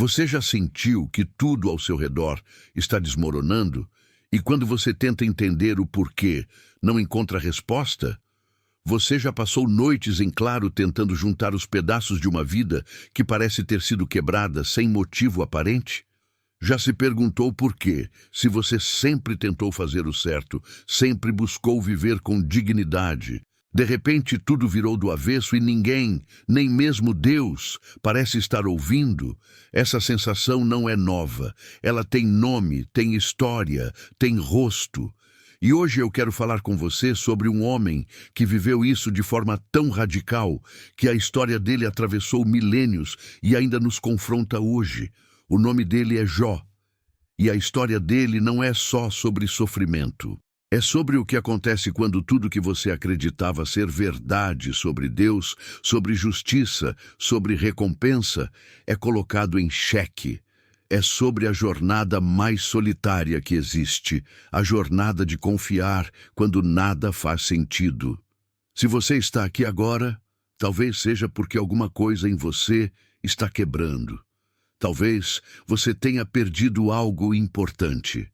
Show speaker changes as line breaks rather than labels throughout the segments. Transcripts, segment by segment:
Você já sentiu que tudo ao seu redor está desmoronando? E quando você tenta entender o porquê, não encontra resposta? Você já passou noites em claro tentando juntar os pedaços de uma vida que parece ter sido quebrada sem motivo aparente? Já se perguntou por quê, se você sempre tentou fazer o certo, sempre buscou viver com dignidade? De repente tudo virou do avesso e ninguém, nem mesmo Deus, parece estar ouvindo. Essa sensação não é nova. Ela tem nome, tem história, tem rosto. E hoje eu quero falar com você sobre um homem que viveu isso de forma tão radical que a história dele atravessou milênios e ainda nos confronta hoje. O nome dele é Jó. E a história dele não é só sobre sofrimento. É sobre o que acontece quando tudo que você acreditava ser verdade sobre Deus, sobre justiça, sobre recompensa, é colocado em xeque. É sobre a jornada mais solitária que existe, a jornada de confiar quando nada faz sentido. Se você está aqui agora, talvez seja porque alguma coisa em você está quebrando. Talvez você tenha perdido algo importante.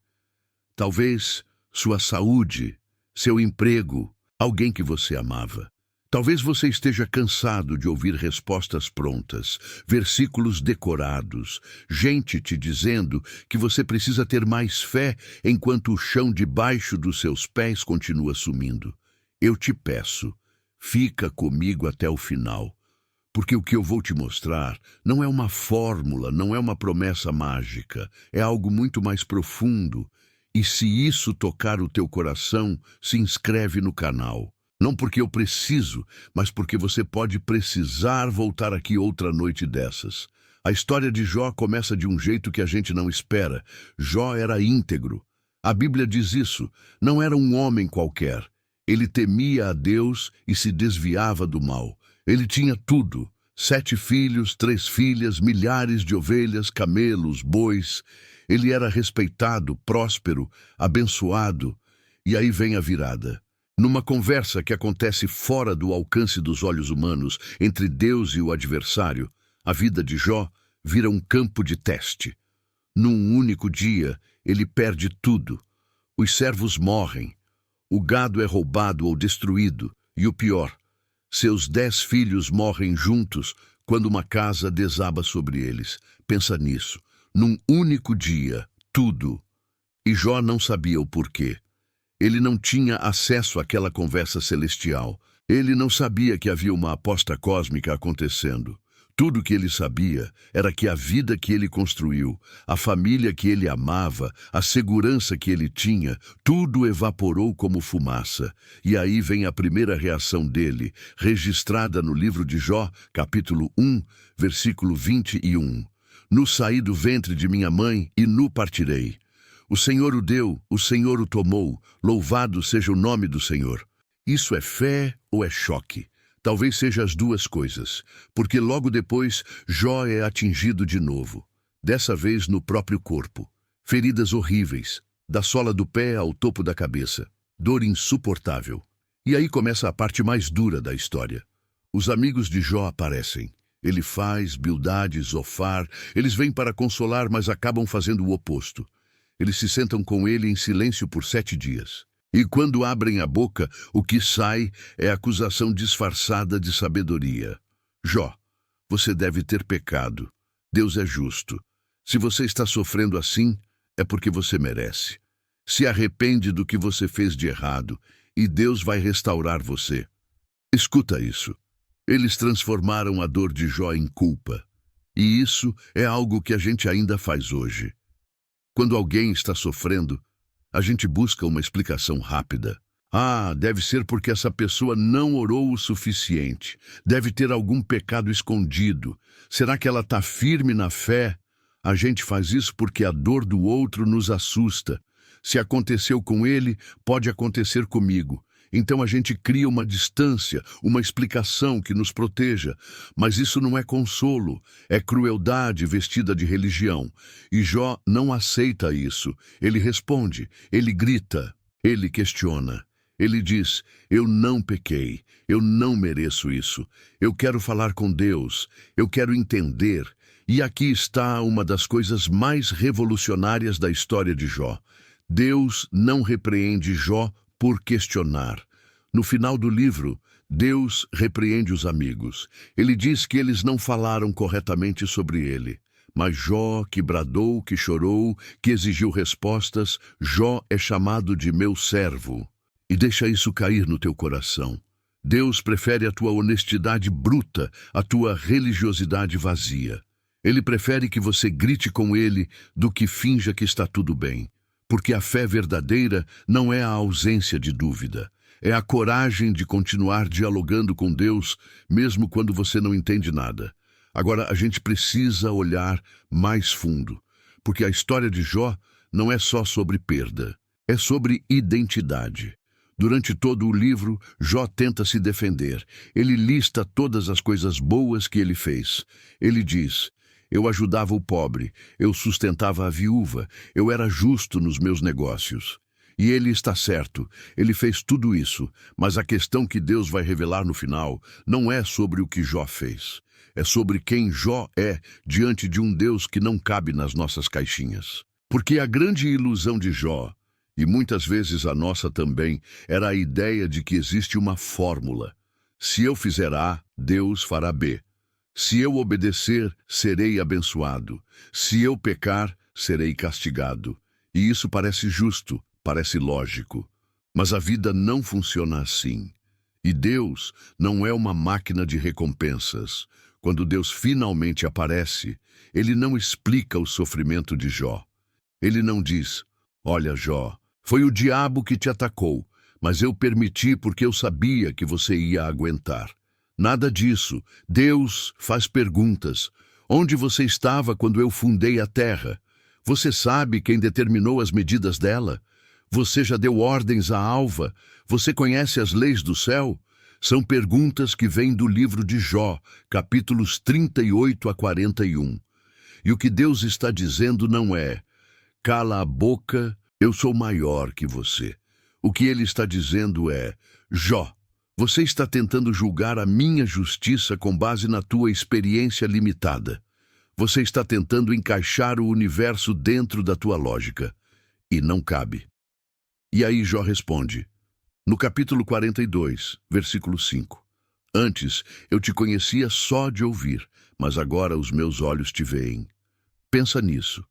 Talvez sua saúde, seu emprego, alguém que você amava. Talvez você esteja cansado de ouvir respostas prontas, versículos decorados, gente te dizendo que você precisa ter mais fé enquanto o chão debaixo dos seus pés continua sumindo. Eu te peço, fica comigo até o final, porque o que eu vou te mostrar não é uma fórmula, não é uma promessa mágica, é algo muito mais profundo. E se isso tocar o teu coração, se inscreve no canal. Não porque eu preciso, mas porque você pode precisar voltar aqui outra noite dessas. A história de Jó começa de um jeito que a gente não espera. Jó era íntegro. A Bíblia diz isso. Não era um homem qualquer. Ele temia a Deus e se desviava do mal. Ele tinha tudo. 7 filhos, 3 filhas, milhares de ovelhas, camelos, bois. Ele era respeitado, próspero, abençoado. E aí vem a virada. Numa conversa que acontece fora do alcance dos olhos humanos, entre Deus e o adversário, a vida de Jó vira um campo de teste. Num único dia, ele perde tudo. Os servos morrem. O gado é roubado ou destruído. E o pior, seus 10 filhos morrem juntos quando uma casa desaba sobre eles. Pensa nisso. Num único dia, tudo. E Jó não sabia o porquê. Ele não tinha acesso àquela conversa celestial. Ele não sabia que havia uma aposta cósmica acontecendo. Tudo que ele sabia era que a vida que ele construiu, a família que ele amava, a segurança que ele tinha, tudo evaporou como fumaça. E aí vem a primeira reação dele, registrada no livro de Jó, capítulo 1, versículo 21. Nu saí do ventre de minha mãe e nu partirei. O Senhor o deu, o Senhor o tomou, louvado seja o nome do Senhor. Isso é fé ou é choque? Talvez seja as duas coisas, porque logo depois Jó é atingido de novo, dessa vez no próprio corpo. Feridas horríveis, da sola do pé ao topo da cabeça, dor insuportável. E aí começa a parte mais dura da história. Os amigos de Jó aparecem. Elifaz, Bildade, Zofar, eles vêm para consolar, mas acabam fazendo o oposto. Eles se sentam com ele em silêncio por 7 dias. E quando abrem a boca, o que sai é acusação disfarçada de sabedoria. Jó, você deve ter pecado. Deus é justo. Se você está sofrendo assim, é porque você merece. Se arrepende do que você fez de errado, e Deus vai restaurar você. Escuta isso. Eles transformaram a dor de Jó em culpa. E isso é algo que a gente ainda faz hoje. Quando alguém está sofrendo, a gente busca uma explicação rápida. Ah, deve ser porque essa pessoa não orou o suficiente. Deve ter algum pecado escondido. Será que ela está firme na fé? A gente faz isso porque a dor do outro nos assusta. Se aconteceu com ele, pode acontecer comigo. Então a gente cria uma distância, uma explicação que nos proteja. Mas isso não é consolo, é crueldade vestida de religião. E Jó não aceita isso. Ele responde, ele grita, ele questiona. Ele diz, eu não pequei, eu não mereço isso. Eu quero falar com Deus, eu quero entender. E aqui está uma das coisas mais revolucionárias da história de Jó. Deus não repreende Jó por questionar. No final do livro, Deus repreende os amigos. Ele diz que eles não falaram corretamente sobre ele. Mas Jó, que bradou, que chorou, que exigiu respostas, Jó é chamado de meu servo. E deixa isso cair no teu coração. Deus prefere a tua honestidade bruta, a tua religiosidade vazia. Ele prefere que você grite com ele do que finja que está tudo bem. Porque a fé verdadeira não é a ausência de dúvida. É a coragem de continuar dialogando com Deus, mesmo quando você não entende nada. Agora, a gente precisa olhar mais fundo, porque a história de Jó não é só sobre perda, é sobre identidade. Durante todo o livro, Jó tenta se defender. Ele lista todas as coisas boas que ele fez. Ele diz: eu ajudava o pobre, eu sustentava a viúva, eu era justo nos meus negócios. E ele está certo, ele fez tudo isso, mas a questão que Deus vai revelar no final não é sobre o que Jó fez. É sobre quem Jó é diante de um Deus que não cabe nas nossas caixinhas. Porque a grande ilusão de Jó, e muitas vezes a nossa também, era a ideia de que existe uma fórmula. Se eu fizer A, Deus fará B. Se eu obedecer, serei abençoado. Se eu pecar, serei castigado. E isso parece justo, parece lógico. Mas a vida não funciona assim. E Deus não é uma máquina de recompensas. Quando Deus finalmente aparece, ele não explica o sofrimento de Jó. Ele não diz: olha, Jó, foi o diabo que te atacou, mas eu permiti porque eu sabia que você ia aguentar. Nada disso. Deus faz perguntas. Onde você estava quando eu fundei a terra? Você sabe quem determinou as medidas dela? Você já deu ordens à alva? Você conhece as leis do céu? São perguntas que vêm do livro de Jó, capítulos 38 a 41. E o que Deus está dizendo não é: cala a boca, eu sou maior que você. O que ele está dizendo é: Jó, você está tentando julgar a minha justiça com base na tua experiência limitada. Você está tentando encaixar o universo dentro da tua lógica. E não cabe. E aí Jó responde, no capítulo 42, versículo 5. Antes eu te conhecia só de ouvir, mas agora os meus olhos te veem. Pensa nisso.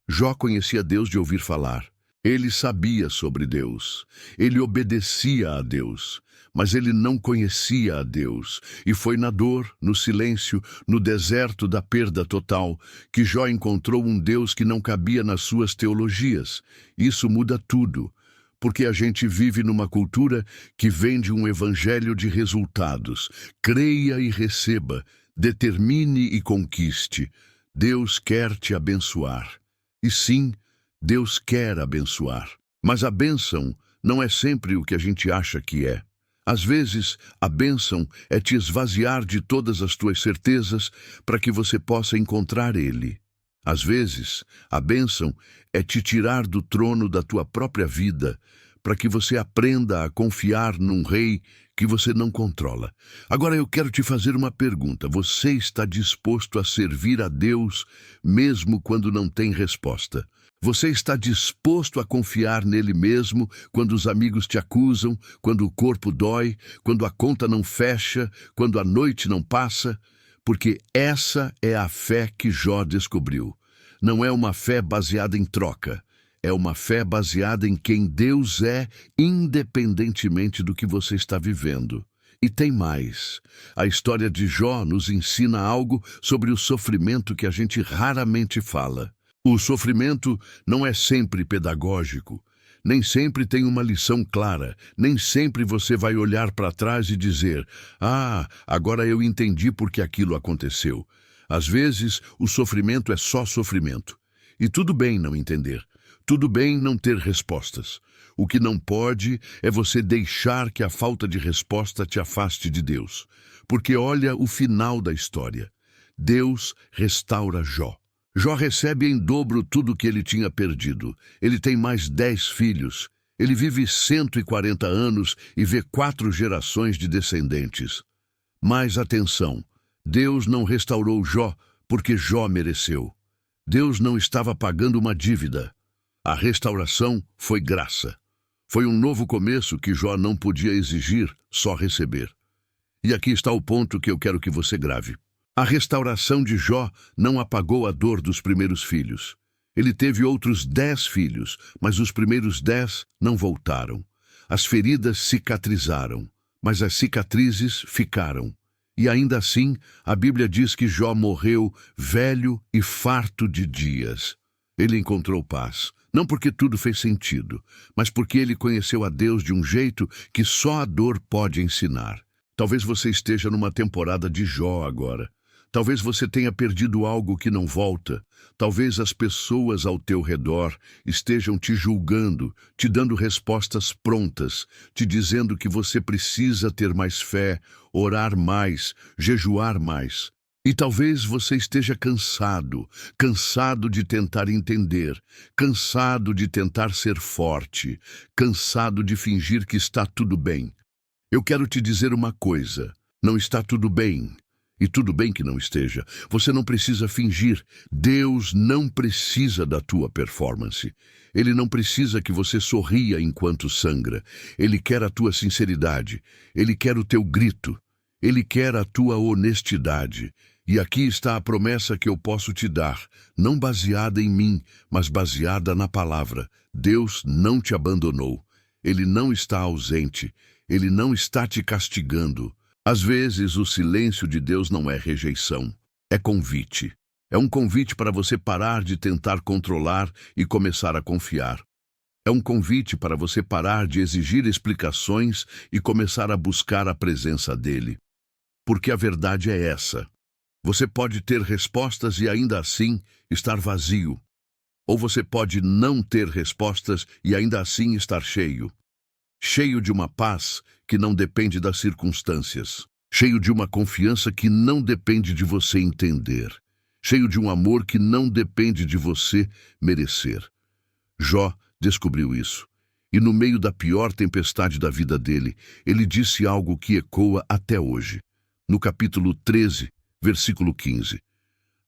Jó conhecia Deus de ouvir falar. Ele sabia sobre Deus. Ele obedecia a Deus. Mas ele não conhecia a Deus. E foi na dor, no silêncio, no deserto da perda total, que Jó encontrou um Deus que não cabia nas suas teologias. Isso muda tudo. Porque a gente vive numa cultura que vende um evangelho de resultados. Creia e receba, determine e conquiste. Deus quer te abençoar. E sim, Deus quer abençoar. Mas a bênção não é sempre o que a gente acha que é. Às vezes, a bênção é te esvaziar de todas as tuas certezas para que você possa encontrar Ele. Às vezes, a bênção é te tirar do trono da tua própria vida para que você aprenda a confiar num rei que você não controla. Agora eu quero te fazer uma pergunta. Você está disposto a servir a Deus mesmo quando não tem resposta? Você está disposto a confiar nele mesmo quando os amigos te acusam, quando o corpo dói, quando a conta não fecha, quando a noite não passa? Porque essa é a fé que Jó descobriu. Não é uma fé baseada em troca. É uma fé baseada em quem Deus é, independentemente do que você está vivendo. E tem mais. A história de Jó nos ensina algo sobre o sofrimento que a gente raramente fala. O sofrimento não é sempre pedagógico. Nem sempre tem uma lição clara. Nem sempre você vai olhar para trás e dizer: ah, agora eu entendi por que aquilo aconteceu. Às vezes, o sofrimento é só sofrimento. E tudo bem não entender. Tudo bem não ter respostas. O que não pode é você deixar que a falta de resposta te afaste de Deus. Porque olha o final da história. Deus restaura Jó. Jó recebe em dobro tudo o que ele tinha perdido. Ele tem mais 10 filhos. Ele vive 140 anos e vê 4 gerações de descendentes. Mas atenção, Deus não restaurou Jó porque Jó mereceu. Deus não estava pagando uma dívida. A restauração foi graça. Foi um novo começo que Jó não podia exigir, só receber. E aqui está o ponto que eu quero que você grave. A restauração de Jó não apagou a dor dos primeiros filhos. Ele teve outros 10 filhos, mas os primeiros 10 não voltaram. As feridas cicatrizaram, mas as cicatrizes ficaram. E ainda assim, a Bíblia diz que Jó morreu velho e farto de dias. Ele encontrou paz, não porque tudo fez sentido, mas porque ele conheceu a Deus de um jeito que só a dor pode ensinar. Talvez você esteja numa temporada de Jó agora. Talvez você tenha perdido algo que não volta. Talvez as pessoas ao teu redor estejam te julgando, te dando respostas prontas, te dizendo que você precisa ter mais fé, orar mais, jejuar mais. E talvez você esteja cansado de tentar entender, cansado de tentar ser forte, cansado de fingir que está tudo bem. Eu quero te dizer uma coisa: não está tudo bem. E tudo bem que não esteja. Você não precisa fingir. Deus não precisa da tua performance. Ele não precisa que você sorria enquanto sangra. Ele quer a tua sinceridade. Ele quer o teu grito. Ele quer a tua honestidade. E aqui está a promessa que eu posso te dar, não baseada em mim, mas baseada na palavra. Deus não te abandonou. Ele não está ausente. Ele não está te castigando. Às vezes, o silêncio de Deus não é rejeição, é convite. É um convite para você parar de tentar controlar e começar a confiar. É um convite para você parar de exigir explicações e começar a buscar a presença dele. Porque a verdade é essa. Você pode ter respostas e ainda assim estar vazio. Ou você pode não ter respostas e ainda assim estar cheio. Cheio de uma paz que não depende das circunstâncias, cheio de uma confiança que não depende de você entender, cheio de um amor que não depende de você merecer. Jó descobriu isso, e no meio da pior tempestade da vida dele, ele disse algo que ecoa até hoje. No capítulo 13, versículo 15.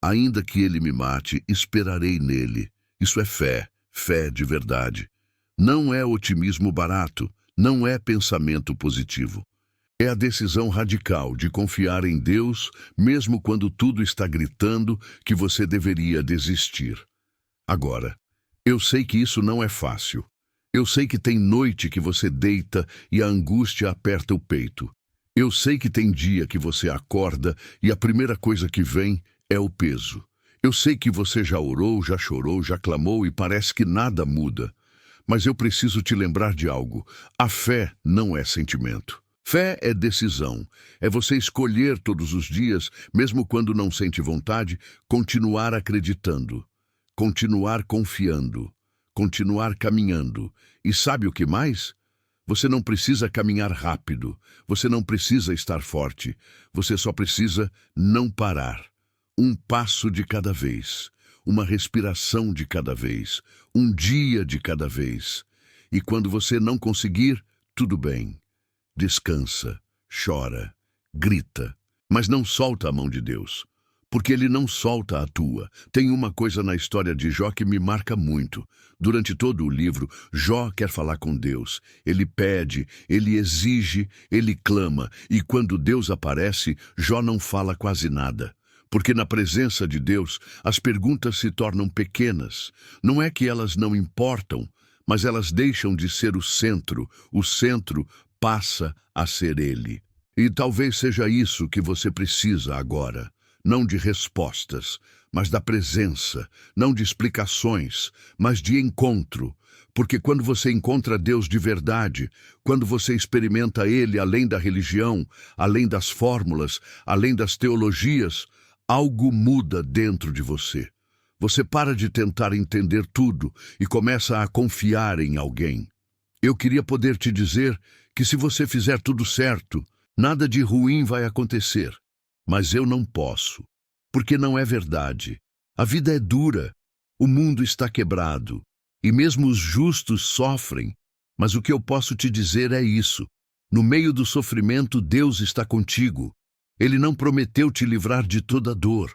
Ainda que ele me mate, esperarei nele. Isso é fé de verdade. Não é otimismo barato. Não é pensamento positivo. É a decisão radical de confiar em Deus, mesmo quando tudo está gritando que você deveria desistir. Agora, eu sei que isso não é fácil. Eu sei que tem noite que você deita e a angústia aperta o peito. Eu sei que tem dia que você acorda e a primeira coisa que vem é o peso. Eu sei que você já orou, já chorou, já clamou e parece que nada muda. Mas eu preciso te lembrar de algo. A fé não é sentimento. Fé é decisão. É você escolher todos os dias, mesmo quando não sente vontade, continuar acreditando, continuar confiando, continuar caminhando. E sabe o que mais? Você não precisa caminhar rápido. Você não precisa estar forte. Você só precisa não parar. Um passo de cada vez. Uma respiração de cada vez, um dia de cada vez. E quando você não conseguir, tudo bem. Descansa, chora, grita, mas não solta a mão de Deus, porque Ele não solta a tua. Tem uma coisa na história de Jó que me marca muito. Durante todo o livro, Jó quer falar com Deus. Ele pede, ele exige, ele clama, e quando Deus aparece, Jó não fala quase nada. Porque na presença de Deus, as perguntas se tornam pequenas. Não é que elas não importam, mas elas deixam de ser o centro passa a ser Ele. E talvez seja isso que você precisa agora. Não de respostas, mas da presença. Não de explicações, mas de encontro. Porque quando você encontra Deus de verdade, quando você experimenta Ele além da religião, além das fórmulas, além das teologias, algo muda dentro de você. Você para de tentar entender tudo e começa a confiar em alguém. Eu queria poder te dizer que se você fizer tudo certo, nada de ruim vai acontecer. Mas eu não posso, porque não é verdade. A vida é dura, o mundo está quebrado, e mesmo os justos sofrem. Mas o que eu posso te dizer é isso. No meio do sofrimento, Deus está contigo. Ele não prometeu te livrar de toda dor,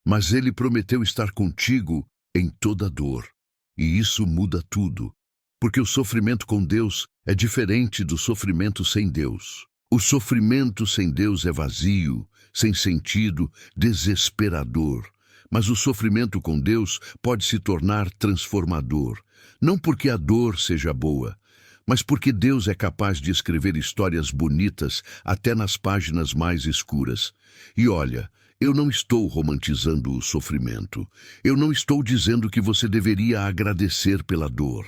mas Ele prometeu estar contigo em toda dor. E isso muda tudo, porque o sofrimento com Deus é diferente do sofrimento sem Deus. O sofrimento sem Deus é vazio, sem sentido, desesperador. Mas o sofrimento com Deus pode se tornar transformador. Não porque a dor seja boa, mas porque Deus é capaz de escrever histórias bonitas até nas páginas mais escuras. E olha, eu não estou romantizando o sofrimento. Eu não estou dizendo que você deveria agradecer pela dor.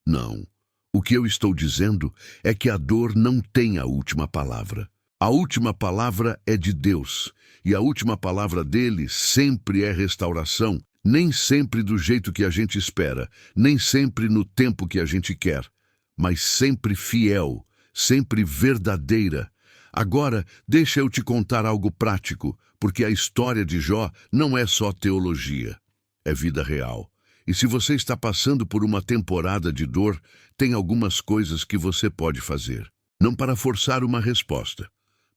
Não. O que eu estou dizendo é que a dor não tem a última palavra. A última palavra é de Deus, e a última palavra dele sempre é restauração, nem sempre do jeito que a gente espera, nem sempre no tempo que a gente quer, mas sempre fiel, sempre verdadeira. Agora, deixa eu te contar algo prático, porque a história de Jó não é só teologia, é vida real. E se você está passando por uma temporada de dor, tem algumas coisas que você pode fazer. Não para forçar uma resposta,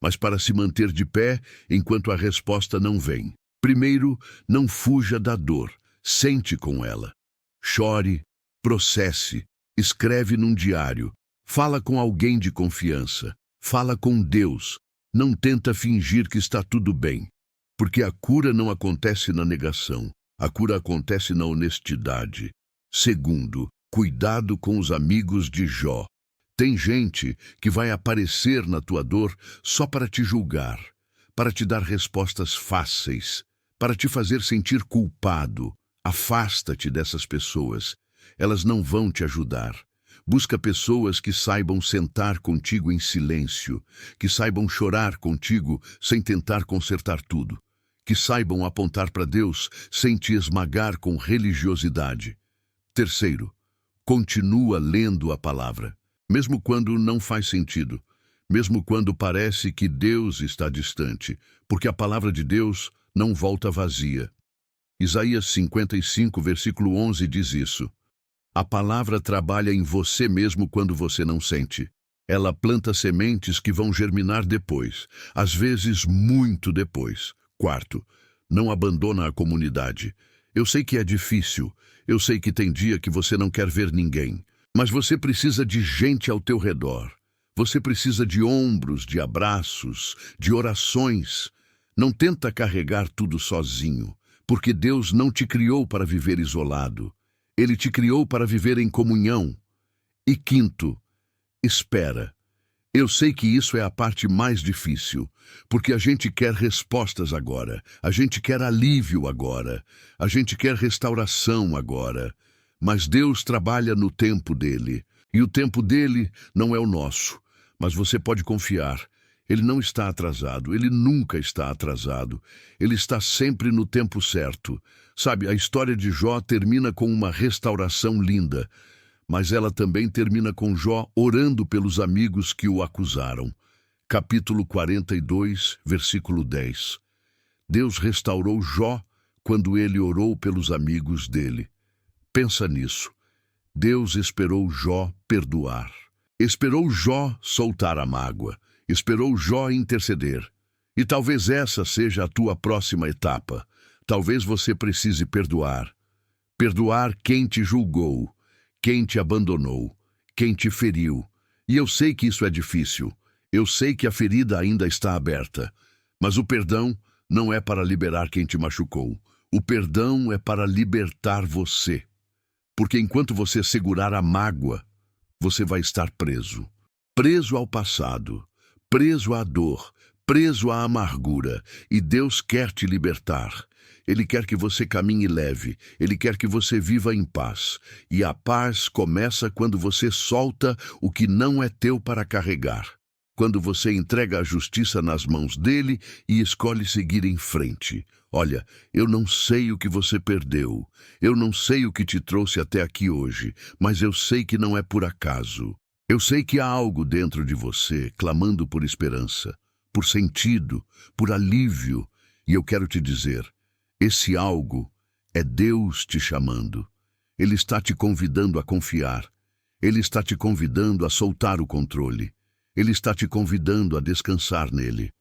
mas para se manter de pé enquanto a resposta não vem. Primeiro, não fuja da dor, sente com ela. Chore, processe, escreve num diário, fala com alguém de confiança, fala com Deus. Não tenta fingir que está tudo bem, porque a cura não acontece na negação. A cura acontece na honestidade. Segundo, cuidado com os amigos de Jó. Tem gente que vai aparecer na tua dor só para te julgar, para te dar respostas fáceis, para te fazer sentir culpado. Afasta-te dessas pessoas. Elas não vão te ajudar. Busca pessoas que saibam sentar contigo em silêncio, que saibam chorar contigo sem tentar consertar tudo, que saibam apontar para Deus sem te esmagar com religiosidade. Terceiro, continua lendo a palavra, mesmo quando não faz sentido, mesmo quando parece que Deus está distante, porque a palavra de Deus não volta vazia. Isaías 55, versículo 11 diz isso. A palavra trabalha em você mesmo quando você não sente. Ela planta sementes que vão germinar depois, às vezes muito depois. Quarto, não abandona a comunidade. Eu sei que é difícil, eu sei que tem dia que você não quer ver ninguém, mas você precisa de gente ao teu redor. Você precisa de ombros, de abraços, de orações. Não tenta carregar tudo sozinho, porque Deus não te criou para viver isolado. Ele te criou para viver em comunhão. E quinto, espera. Eu sei que isso é a parte mais difícil, porque a gente quer respostas agora, a gente quer alívio agora, a gente quer restauração agora. Mas Deus trabalha no tempo dele, e o tempo dele não é o nosso. Mas você pode confiar, ele não está atrasado, ele nunca está atrasado, ele está sempre no tempo certo. Sabe, a história de Jó termina com uma restauração linda, mas ela também termina com Jó orando pelos amigos que o acusaram. Capítulo 42, versículo 10. Deus restaurou Jó quando ele orou pelos amigos dele. Pensa nisso. Deus esperou Jó perdoar. Esperou Jó soltar a mágoa. Esperou Jó interceder. E talvez essa seja a tua próxima etapa. Talvez você precise perdoar. Perdoar quem te julgou, quem te abandonou, quem te feriu. E eu sei que isso é difícil. Eu sei que a ferida ainda está aberta. Mas o perdão não é para liberar quem te machucou. O perdão é para libertar você. Porque enquanto você segurar a mágoa, você vai estar preso. Preso ao passado, preso à dor, preso à amargura. E Deus quer te libertar. Ele quer que você caminhe leve, ele quer que você viva em paz. E a paz começa quando você solta o que não é teu para carregar. Quando você entrega a justiça nas mãos dele e escolhe seguir em frente. Olha, eu não sei o que você perdeu, eu não sei o que te trouxe até aqui hoje, mas eu sei que não é por acaso. Eu sei que há algo dentro de você clamando por esperança, por sentido, por alívio. E eu quero te dizer, esse algo é Deus te chamando. Ele está te convidando a confiar. Ele está te convidando a soltar o controle. Ele está te convidando a descansar nele.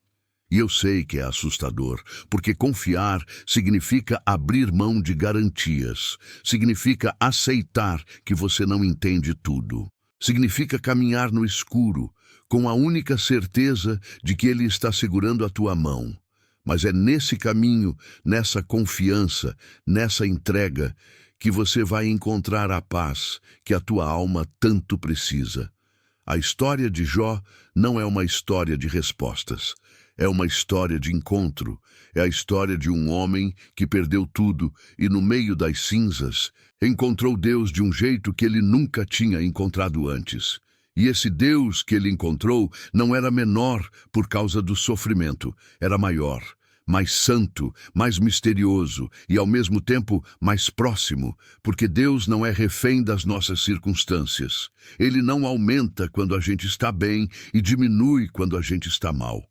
E eu sei que é assustador, porque confiar significa abrir mão de garantias, significa aceitar que você não entende tudo, significa caminhar no escuro, com a única certeza de que Ele está segurando a tua mão. Mas é nesse caminho, nessa confiança, nessa entrega, que você vai encontrar a paz que a tua alma tanto precisa. A história de Jó não é uma história de respostas. É uma história de encontro. É a história de um homem que perdeu tudo e, no meio das cinzas, encontrou Deus de um jeito que ele nunca tinha encontrado antes. E esse Deus que ele encontrou não era menor por causa do sofrimento, era maior, mais santo, mais misterioso e, ao mesmo tempo, mais próximo, porque Deus não é refém das nossas circunstâncias. Ele não aumenta quando a gente está bem e diminui quando a gente está mal.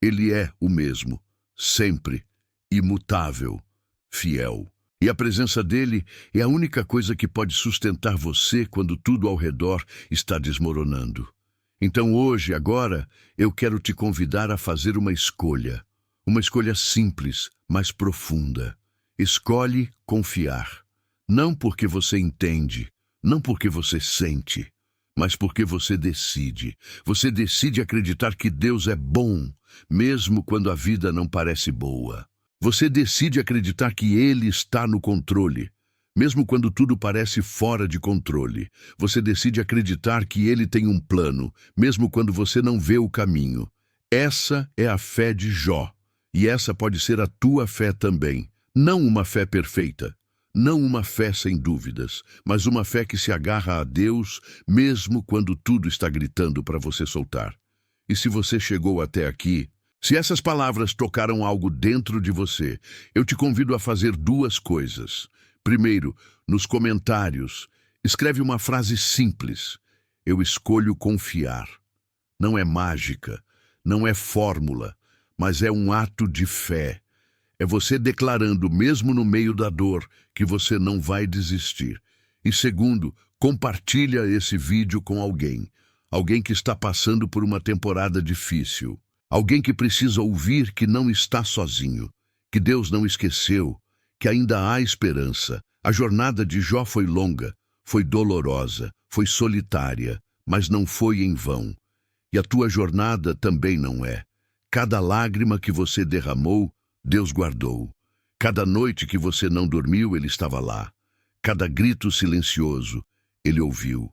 Ele é o mesmo, sempre, imutável, fiel. E a presença dele é a única coisa que pode sustentar você quando tudo ao redor está desmoronando. Então hoje, agora, eu quero te convidar a fazer uma escolha simples, mas profunda. Escolhe confiar. Não porque você entende, não porque você sente, mas porque você decide. Você decide acreditar que Deus é bom, mesmo quando a vida não parece boa. Você decide acreditar que Ele está no controle, mesmo quando tudo parece fora de controle. Você decide acreditar que Ele tem um plano, mesmo quando você não vê o caminho. Essa é a fé de Jó, e essa pode ser a tua fé também. Não uma fé perfeita, não uma fé sem dúvidas, mas uma fé que se agarra a Deus, mesmo quando tudo está gritando para você soltar. E se você chegou até aqui, se essas palavras tocaram algo dentro de você, eu te convido a fazer duas coisas. Primeiro, nos comentários, escreve uma frase simples. Eu escolho confiar. Não é mágica, não é fórmula, mas é um ato de fé. É você declarando, mesmo no meio da dor, que você não vai desistir. E segundo, compartilha esse vídeo com alguém. Alguém que está passando por uma temporada difícil. Alguém que precisa ouvir que não está sozinho, que Deus não esqueceu, que ainda há esperança. A jornada de Jó foi longa, foi dolorosa, foi solitária, mas não foi em vão. E a tua jornada também não é. Cada lágrima que você derramou, Deus guardou. Cada noite que você não dormiu, Ele estava lá. Cada grito silencioso, Ele ouviu.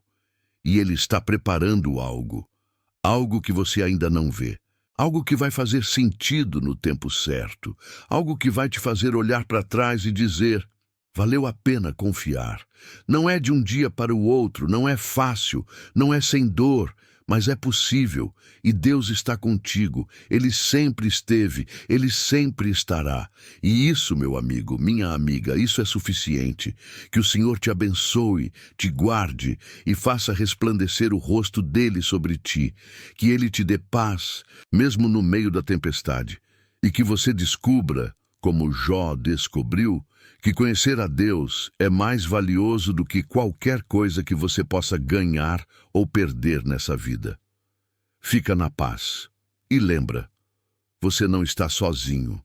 E Ele está preparando algo que você ainda não vê. Algo que vai fazer sentido no tempo certo. Algo que vai te fazer olhar para trás e dizer, valeu a pena confiar. Não é de um dia para o outro, não é fácil, não é sem dor, mas é possível. E Deus está contigo. Ele sempre esteve, Ele sempre estará. E isso, meu amigo, minha amiga, isso é suficiente. Que o Senhor te abençoe, te guarde e faça resplandecer o rosto dele sobre ti. Que Ele te dê paz, mesmo no meio da tempestade. E que você descubra, como Jó descobriu, que conhecer a Deus é mais valioso do que qualquer coisa que você possa ganhar ou perder nessa vida. Fica na paz. E lembra, você não está sozinho.